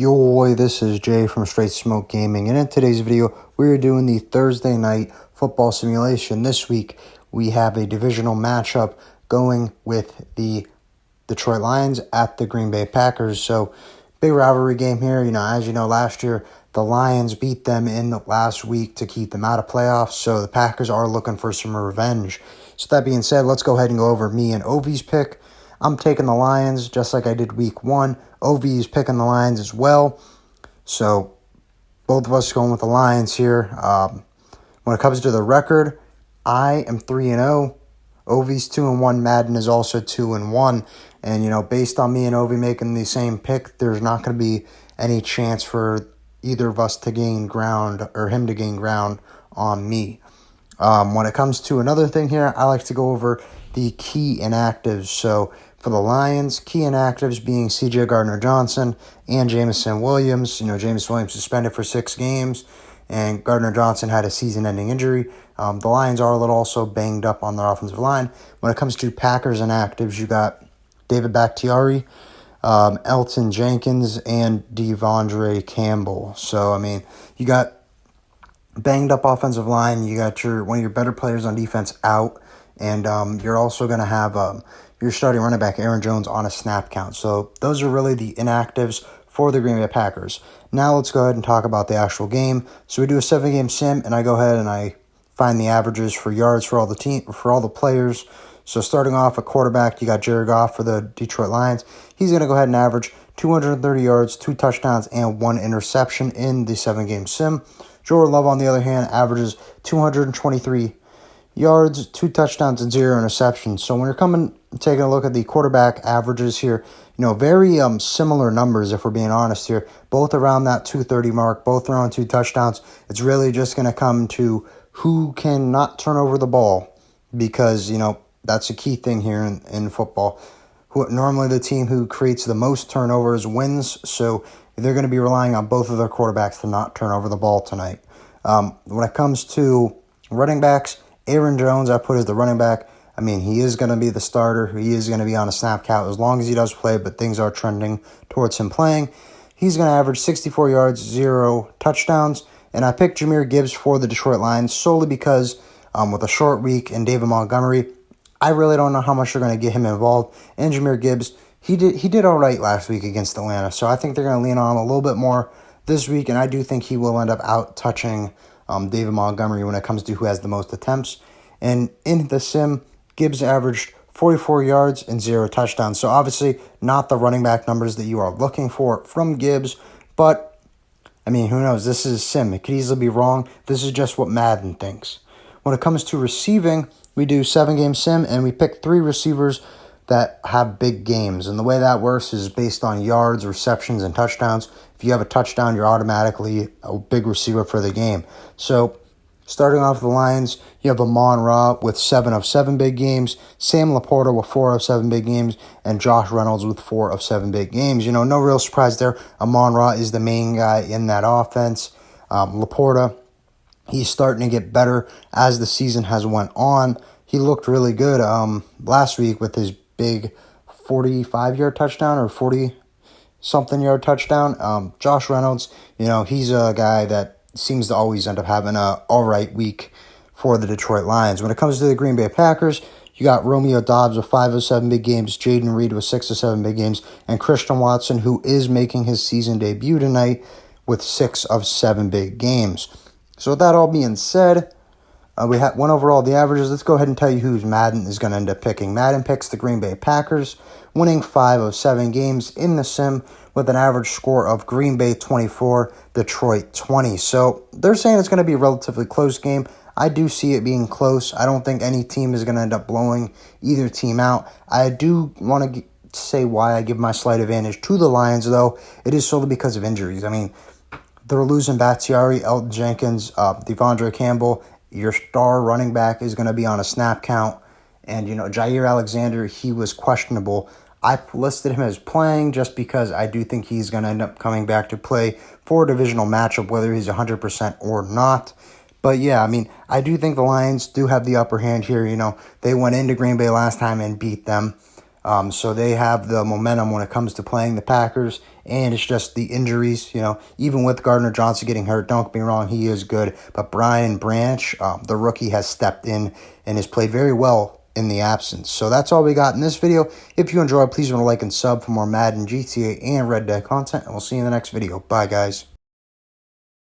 Yo, this is Jay from Straight Smoke Gaming, and in today's video, we're doing the Thursday night football simulation. This week, we have a divisional matchup going with the Detroit Lions at the Green Bay Packers. So, big rivalry game here. As you know, last year, the Lions beat them in the last week to keep them out of playoffs, so the Packers are looking for some revenge. So, that being said, let's go ahead and go over me and Ovi's pick. I'm taking the Lions just like I did week one. Ovi's picking the Lions as well. So both of us going with the Lions here. When it comes to the record, I am 3-0. Ovi's 2-1. Madden is also 2-1. And, based on me and Ovi making the same pick, there's not going to be any chance for either of us to gain ground or him to gain ground on me. When it comes to another thing here, I like to go over the key inactives. So for the Lions, key inactives being C.J. Gardner-Johnson and Jameson Williams. Jameson Williams suspended for 6 games, and Gardner-Johnson had a season-ending injury. The Lions are a little also banged up on their offensive line. When it comes to Packers inactives, you got David Bakhtiari, Elton Jenkins, and Devondre Campbell. So, you got banged up offensive line. You got one of your better players on defense out, and you're also going to have your starting running back Aaron Jones on a snap count. So those are really the inactives for the Green Bay Packers. Now let's go ahead and talk about the actual game. So we do a 7-game sim, and I go ahead and I find the averages for yards for all the players. So starting off at quarterback, you got Jared Goff for the Detroit Lions. He's going to go ahead and average 230 yards, 2 touchdowns, and 1 interception in the 7-game sim. Jordan Love, on the other hand, averages 223 yards, 2 touchdowns, and 0 interceptions. So when you're taking a look at the quarterback averages here, very similar numbers if we're being honest here. Both around that 230 mark, both around 2 touchdowns. It's really just going to come to who can not turn over the ball, because, that's a key thing here in football. Normally the team who creates the most turnovers wins, so they're going to be relying on both of their quarterbacks to not turn over the ball tonight. When it comes to running backs, Aaron Jones, I put as the running back. He is going to be the starter. He is going to be on a snap count as long as he does play, but things are trending towards him playing. He's going to average 64 yards, 0 touchdowns. And I picked Jahmyr Gibbs for the Detroit Lions solely because with a short week and David Montgomery, I really don't know how much they're going to get him involved. And Jahmyr Gibbs, he did all right last week against Atlanta, so I think they're going to lean on him a little bit more this week, and I do think he will end up out-touching David Montgomery when it comes to who has the most attempts. And in the sim, Gibbs averaged 44 yards and 0 touchdowns. So obviously not the running back numbers that you are looking for from Gibbs, but who knows? This is a sim. It could easily be wrong. This is just what Madden thinks. When it comes to receiving, we do 7-game sim, and we pick 3 receivers that have big games. And the way that works is based on yards, receptions, and touchdowns. If you have a touchdown, you're automatically a big receiver for the game. So starting off with the Lions, you have Amon-Ra with 7 of 7 big games, Sam Laporta with 4 of 7 big games, and Josh Reynolds with 4 of 7 big games. No real surprise there. Amon-Ra is the main guy in that offense. Laporta, he's starting to get better as the season has went on. He looked really good last week with his big 45-yard touchdown or 40-something yard touchdown. Josh Reynolds, he's a guy that seems to always end up having a all right week for the Detroit Lions. When it comes to the Green Bay Packers, you got Romeo Doubs with 5 of 7 big games, Jaden Reed with 6 of 7 big games, and Christian Watson, who is making his season debut tonight, with 6 of 7 big games. So with that all being said, we went over all the averages. Let's go ahead and tell you who Madden is going to end up picking. Madden picks the Green Bay Packers, winning 5 of 7 games in the sim with an average score of Green Bay 24, Detroit 20. So they're saying it's going to be a relatively close game. I do see it being close. I don't think any team is going to end up blowing either team out. I do want to say why I give my slight advantage to the Lions, though. It is solely because of injuries. They're losing Bakhtiari, Elton Jenkins, Devondre Campbell. Your star running back is going to be on a snap count. And, Jair Alexander, he was questionable. I listed him as playing just because I do think he's going to end up coming back to play for a divisional matchup, whether he's 100% or not. But, yeah, I do think the Lions do have the upper hand here. They went into Green Bay last time and beat them. So they have the momentum when it comes to playing the Packers, and it's just the injuries, even with Gardner Johnson getting hurt, don't get me wrong, he is good, but Brian Branch, the rookie, has stepped in and has played very well in the absence. So that's all we got in this video. If you enjoyed, please remember to like and sub for more Madden, GTA, and Red Dead content, and we'll see you in the next video. Bye, guys.